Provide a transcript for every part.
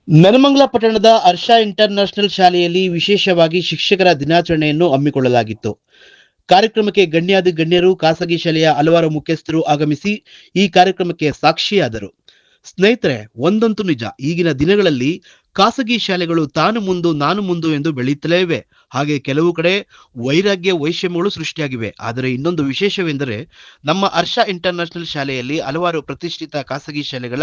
ನೆಲಮಂಗಲ ಪಟ್ಟಣದ ಹರ್ಷ ಇಂಟರ್ನ್ಯಾಷನಲ್ ಶಾಲೆಯಲ್ಲಿ ವಿಶೇಷವಾಗಿ ಶಿಕ್ಷಕರ ದಿನಾಚರಣೆಯನ್ನು ಹಮ್ಮಿಕೊಳ್ಳಲಾಗಿತ್ತು. ಕಾರ್ಯಕ್ರಮಕ್ಕೆ ಗಣ್ಯಾದಿ ಗಣ್ಯರು, ಖಾಸಗಿ ಶಾಲೆಯ ಹಲವಾರು ಮುಖ್ಯಸ್ಥರು ಆಗಮಿಸಿ ಈ ಕಾರ್ಯಕ್ರಮಕ್ಕೆ ಸಾಕ್ಷಿಯಾದರು. ಸ್ನೇಹಿತರೆ, ಒಂದಂತೂ ನಿಜ, ಈಗಿನ ದಿನಗಳಲ್ಲಿ ಖಾಸಗಿ ಶಾಲೆಗಳು ತಾನು ಮುಂದು ನಾನು ಮುಂದು ಎಂದು ಬೆಳೆಯುತ್ತಲೇ ಇವೆ. ಹಾಗೆ ಕೆಲವು ಕಡೆ ವೈರಾಗ್ಯ ವೈಷಮ್ಯಗಳು ಸೃಷ್ಟಿಯಾಗಿವೆ. ಆದರೆ ಇನ್ನೊಂದು ವಿಶೇಷವೆಂದರೆ, ನಮ್ಮ ಹರ್ಷ ಇಂಟರ್ನ್ಯಾಷನಲ್ ಶಾಲೆಯಲ್ಲಿ ಹಲವಾರು ಪ್ರತಿಷ್ಠಿತ ಖಾಸಗಿ ಶಾಲೆಗಳ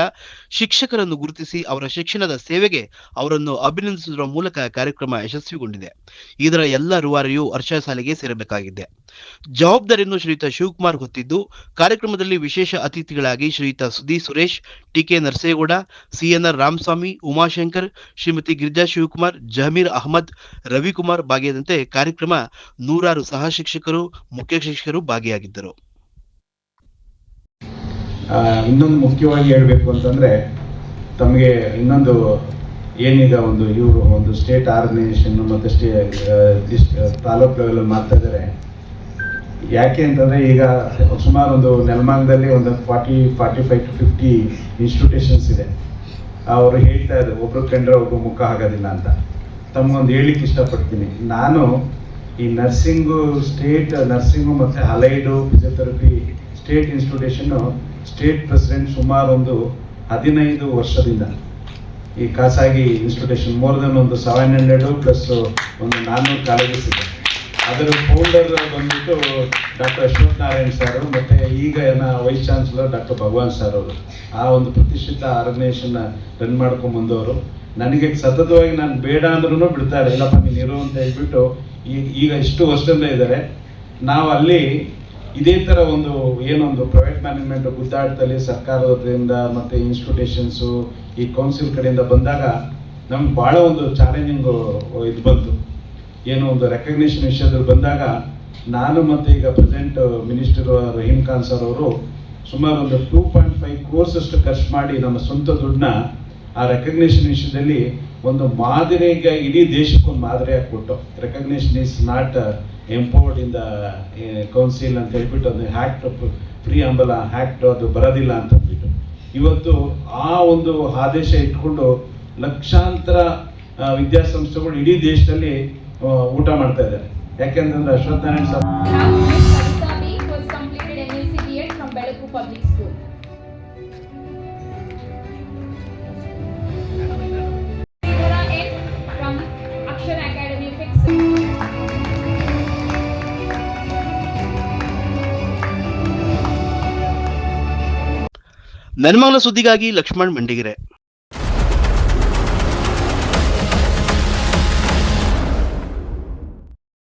ಶಿಕ್ಷಕರನ್ನು ಗುರುತಿಸಿ ಅವರ ಶಿಕ್ಷಣದ ಸೇವೆಗೆ ಅವರನ್ನು ಅಭಿನಂದಿಸುವುದರ ಮೂಲಕ ಕಾರ್ಯಕ್ರಮ ಯಶಸ್ವಿಗೊಂಡಿದೆ. ಇದರ ಎಲ್ಲ ರೂವಾರಿಯೂ ಹರ್ಷ ಶಾಲೆಗೆ ಸೇರಬೇಕಾಗಿದೆ. ಜವಾಬ್ದಾರಿಯನ್ನು ಶ್ರೀಯುತ ಶಿವಕುಮಾರ್ ಹೊತ್ತಿದ್ದು, ಕಾರ್ಯಕ್ರಮದಲ್ಲಿ ವಿಶೇಷ ಅತಿಥಿಗಳಾಗಿ ಶ್ರೀಯುತ ಸುಧಿ ಸುರೇಶ್, ಟಿಕೆ ನರಸೇಗೌಡ, ಸಿಎನ್ಆರ್ ರಾಮಸ್ವಾಮಿ, ಉಮಾಶಂಕರ್, ಶ್ರೀಮತಿ ಗಿರಿಜಾ ಶಿವಕುಮಾರ್, ಜಮೀರ್ ಅಹಮದ್, ರವಿಕುಮಾರ್ ಭಾಗಿಯಾದಂತೆ ಕಾರ್ಯಕ್ರಮ ನೂರಾರು ಸಹ ಶಿಕ್ಷಕರು, ಮುಖ್ಯ ಶಿಕ್ಷಕರು ಭಾಗಿಯಾಗಿದ್ದರು. ಇನ್ನೊಂದು ಮುಖ್ಯವಾಗಿ ಹೇಳಬೇಕು ಅಂತಂದ್ರೆ, ತಮಗೆ ಇನ್ನೊಂದು ಏನೀಗ ಒಂದು ಸ್ಟೇಟ್ ಆರ್ಗನೈಸೇಷನ್ ಮತ್ತೆ ತಾಲೂಕು ಲೆವೆಲ್ ಮಾಡ್ತಾ ಇದ್ದಾರೆ. ಯಾಕೆ ಅಂತಂದರೆ, ಈಗ ಸುಮಾರು ನೆಲಮಂಗಲದಲ್ಲಿ 45 to 50 ಇನ್ಸ್ಟಿಟ್ಯೂಷನ್ಸ್ ಇದೆ. ಅವರು ಹೇಳ್ತಾ ಇದ್ದಾರೆ, ಒಬ್ರು ಕಂಡ್ರೆ ಒಬ್ರು ಮುಖ ಆಗೋದಿಲ್ಲ ಅಂತ. ತಮಗೊಂದು ಹೇಳಲಿಕ್ಕೆ ಇಷ್ಟಪಡ್ತೀನಿ. ನಾನು ಈ ನರ್ಸಿಂಗು ಮತ್ತು ಅಲೈಡು ಫಿಸಿಯೋಥೆರಪಿ ಸ್ಟೇಟ್ ಇನ್ಸ್ಟಿಟ್ಯೂಷನ್ನು ಸ್ಟೇಟ್ ಪ್ರೆಸಿಡೆಂಟ್ ಸುಮಾರು 15 ವರ್ಷದಿಂದ. ಈ ಖಾಸಗಿ institution more than 700 plus 400 colleges ಇದೆ. ಅದರ ಫೌಂಡರ್ ಬಂದ್ಬಿಟ್ಟು ಡಾಕ್ಟರ್ ಅಶ್ವಥ್ ನಾರಾಯಣ್ ಸರ್, ಮತ್ತು ಈಗ ವೈಸ್ ಚಾನ್ಸಲರ್ ಡಾಕ್ಟರ್ ಭಗವಾನ್ ಸರ್ ಅವರು. ಆ ಪ್ರತಿಷ್ಠಿತ ಆರ್ಗನೈಸೇಷನ್ ರನ್ ಮಾಡ್ಕೊಂಡು ಬಂದವರು. ನನಗೆ ಸತತವಾಗಿ ನಾನು ಬೇಡ ಅಂದ್ರೂ ಬಿಡ್ತಾರೆ, ಇಲ್ಲಪ್ಪ ನೀನು ಇರು ಅಂತ ಹೇಳ್ಬಿಟ್ಟು ಈಗ ಇಷ್ಟು ವರ್ಷದಿಂದ ಇದ್ದಾರೆ. ನಾವು ಅಲ್ಲಿ ಇದೇ ಥರ ಪ್ರೈವೇಟ್ ಮ್ಯಾನೇಜ್ಮೆಂಟ್ ಗುದ್ದಾಟದಲ್ಲಿ ಸರ್ಕಾರದಿಂದ ಮತ್ತು ಇನ್ಸ್ಟಿಟ್ಯೂಷನ್ಸು ಈ ಕೌನ್ಸಿಲ್ ಕಡೆಯಿಂದ ಬಂದಾಗ ನಮ್ಗೆ ಭಾಳ ಚಾಲೆಂಜಿಂಗ್ ಇದು ಬಂತು. ರೆಕಗ್ನಿಷನ್ ವಿಷಯದಲ್ಲಿ ಬಂದಾಗ ನಾನು ಮತ್ತು ಈಗ present minister Rahim Khan sir ಅವರು ಸುಮಾರು 2.5 crores ಅಷ್ಟು ಖರ್ಚು ಮಾಡಿ ನಮ್ಮ ಸ್ವಂತ ದುಡ್ಡನ್ನ ಆ ರೆಕಗ್ನಿಷನ್ ವಿಷಯದಲ್ಲಿ ಮಾದರಿಗೆ, ಇಡೀ ದೇಶಕ್ಕೊಂದು ಮಾದರಿ ಹಾಕ್ಬಿಟ್ಟು, recognition is not empowered in the council ಅಂತ ಹೇಳ್ಬಿಟ್ಟು ಹ್ಯಾಕ್ಟ್ ಫ್ರೀ ಅಂಬಲ ಹ್ಯಾಕ್ಟ್ ಅದು ಬರೋದಿಲ್ಲ ಅಂತ ಅಂದ್ಬಿಟ್ಟು ಇವತ್ತು ಆ ಆದೇಶ ಇಟ್ಕೊಂಡು ಲಕ್ಷಾಂತರ ವಿದ್ಯಾಸಂಸ್ಥೆಗಳು ಇಡೀ ದೇಶದಲ್ಲಿ ಊಟ ಮಾಡ್ತಾ ಇದ್ದಾರೆ. ಯಾಕೆಂತಂದ್ರೆ ಅಶ್ವಥ್ ನಾರಾಯಣ್ ಸರ್ ನೆಲಮಂಗಲ ಸುದ್ದಿಗಾಗಿ ಲಕ್ಷ್ಮಣ್ ಮಂಡಿಗೆರೆ.